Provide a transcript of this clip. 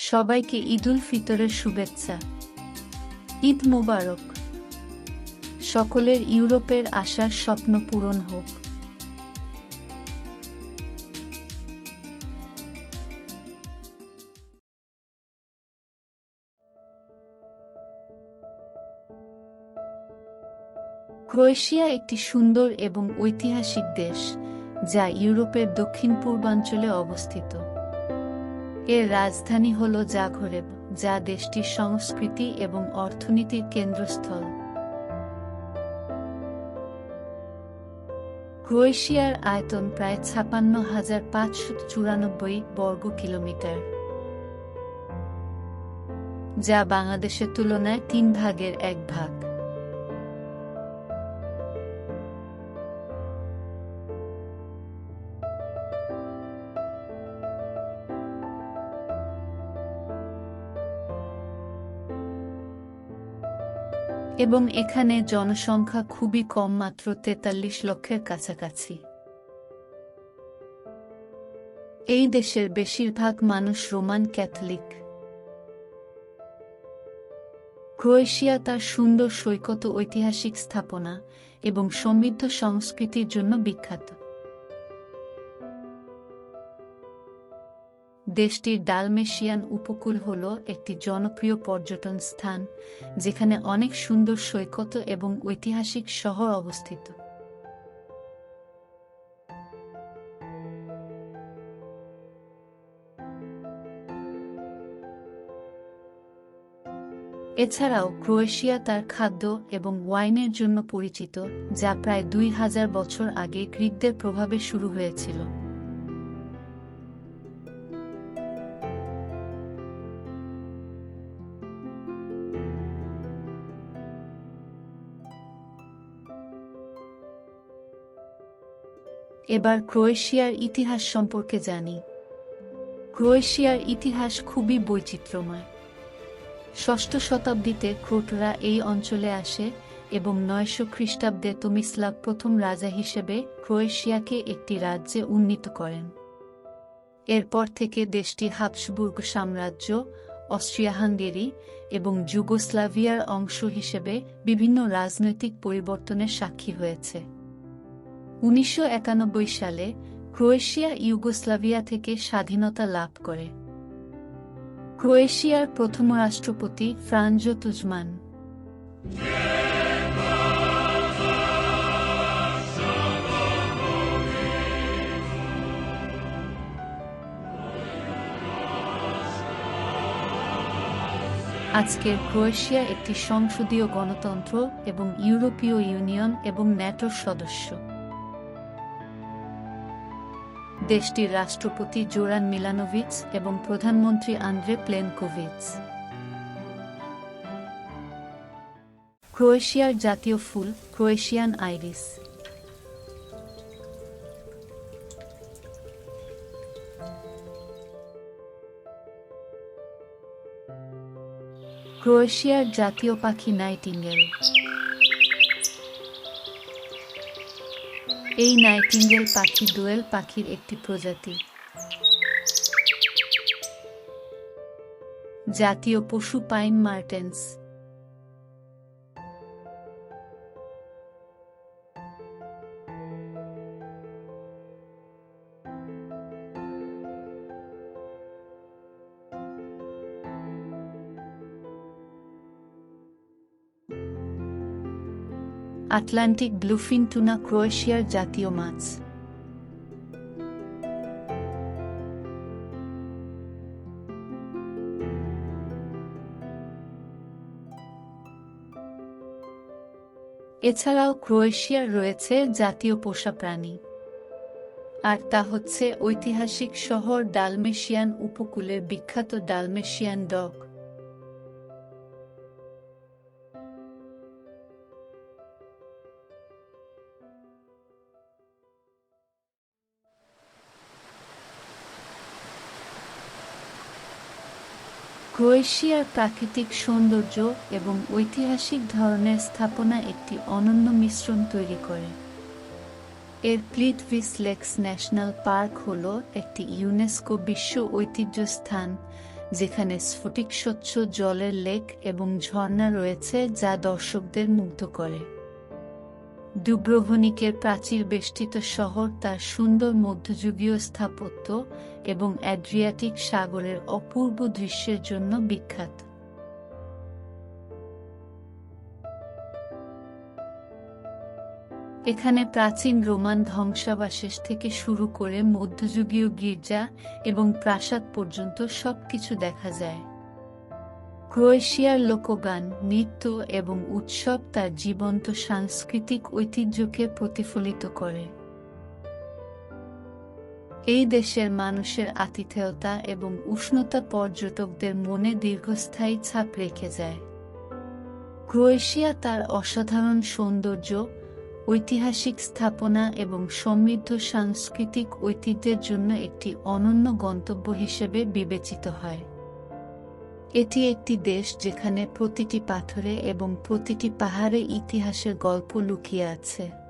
সবাইকে ঈদুল ফিতরের শুভেচ্ছা। ঈদ মোবারক। সকলের ইউরোপের আশার স্বপ্ন পূরণ হোক। ক্রোয়েশিয়া একটি সুন্দর এবং ঐতিহাসিক দেশ, যা ইউরোপের দক্ষিণ পূর্বাঞ্চলে অবস্থিত। এর রাজধানী হল জাগরেব, যা দেশটির সংস্কৃতি এবং অর্থনীতির কেন্দ্রস্থল। ক্রোয়েশিয়ার আয়তন প্রায় ৫৬,৫৯৪ বর্গ কিলোমিটার, যা বাংলাদেশের তুলনায় ৩ ভাগের ১ ভাগ। এবং এখানে জনসংখ্যা খুবই কম, মাত্র ৪৩ লক্ষের কাছাকাছি। এই দেশের বেশিরভাগ মানুষ রোমান ক্যাথলিক। ক্রোয়েশিয়া তার সুন্দর সৈকত, ঐতিহাসিক স্থাপনা এবং সমৃদ্ধ সংস্কৃতির জন্য বিখ্যাত। দেশটির ডালমেশিয়ান উপকূল হল একটি জনপ্রিয় পর্যটন স্থান, যেখানে অনেক সুন্দর সৈকত এবং ঐতিহাসিক শহর অবস্থিত। এছাড়াও ক্রোয়েশিয়া তার খাদ্য এবং ওয়াইনের জন্য পরিচিত, যা প্রায় ২,০০০ বছর আগে গ্রিকদের প্রভাবে শুরু হয়েছিল। এবার ক্রোয়েশিয়ার ইতিহাস সম্পর্কে জানি। ক্রোয়েশিয়ার ইতিহাস খুবই বৈচিত্র্যময়। ষষ্ঠ শতাব্দীতে ক্রোটরা এই অঞ্চলে আসে এবং ৯০০ খ্রিস্টাব্দে তমিস্লাভ প্রথম রাজা হিসেবে ক্রোয়েশিয়াকে একটি রাজ্যে উন্নীত করেন। এরপর থেকে দেশটি হাবসবুর্গ সাম্রাজ্য, অস্ট্রিয়া-হাঙ্গেরি এবং যুগোস্লাভিয়ার অংশ হিসেবে বিভিন্ন রাজনৈতিক পরিবর্তনের সাক্ষী হয়েছে। ১৯৯১ সালে ক্রোয়েশিয়া ইউগোস্লাভিয়া থেকে স্বাধীনতা লাভ করে। ক্রোয়েশিয়ার প্রথম রাষ্ট্রপতি ফ্রাঞ্জো তুজমান। আজকের ক্রোয়েশিয়া একটি সংসদীয় গণতন্ত্র এবং ইউরোপীয় ইউনিয়ন এবং ন্যাটোর সদস্য। দেশটির রাষ্ট্রপতি জোরান মিলানোভিচ এবং প্রধানমন্ত্রী আন্দ্রে প্লেনকোভিচ। ক্রোয়েশিয়ার জাতীয় ফুল ক্রোয়েশিয়ান আইরিস। ক্রোয়েশিয়ার জাতীয় পাখি নাইটিঙ্গেল। এই নাইটিঙ্গেল পাখি দোয়েল পাখির একটি প্রজাতি। জাতীয় পশু pine Martens. Atlantic bluefin tuna ক্রোয়েশিয়ার জাতীয় মাছ। এছাড়াও ক্রোয়েশিয়ার রয়েছে জাতীয় পোষা প্রাণী, আর তা হচ্ছে ঐতিহাসিক শহর ডালমেশিয়ান উপকূলের বিখ্যাত ডালমেশিয়ান ডগ। ক্রোয়েশিয়ার প্রাকৃতিক সৌন্দর্য এবং ঐতিহাসিক ধরনের স্থাপনা একটি অনন্য মিশ্রণ তৈরি করে। এর প্লিটভিস লেকস ন্যাশনাল পার্ক হল একটি ইউনেস্কো বিশ্ব ঐতিহ্য স্থান, যেখানে স্ফটিক স্বচ্ছ জলের লেক এবং ঝর্ণা রয়েছে যা দর্শকদের মুগ্ধ করে। দুব্রোভনিকের প্রাচীর বেষ্টিত শহর তার সুন্দর মধ্যযুগীয় স্থাপত্য এবং অ্যাড্রিয়াটিক সাগরের অপূর্ব দৃশ্যের জন্য বিখ্যাত। এখানে প্রাচীন রোমান ধ্বংসাবশেষ থেকে শুরু করে মধ্যযুগীয় গির্জা এবং প্রাসাদ পর্যন্ত সবকিছু দেখা যায়। ক্রোয়েশিয়ার লোকগান, নৃত্য এবং উৎসব তার জীবন্ত সাংস্কৃতিক ঐতিহ্যকে প্রতিফলিত করে। এই দেশের মানুষের আতিথেয়তা এবং উষ্ণতা পর্যটকদের মনে দীর্ঘস্থায়ী ছাপ রেখে যায়। ক্রোয়েশিয়া তার অসাধারণ সৌন্দর্য, ঐতিহাসিক স্থাপনা এবং সমৃদ্ধ সাংস্কৃতিক ঐতিহ্যের জন্য একটি অনন্য গন্তব্য হিসেবে বিবেচিত হয়। এটি একটি দেশ যেখানে প্রতিটি পাথরে এবং প্রতিটি পাহাড়ে ইতিহাসের গল্প লুকিয়ে আছে।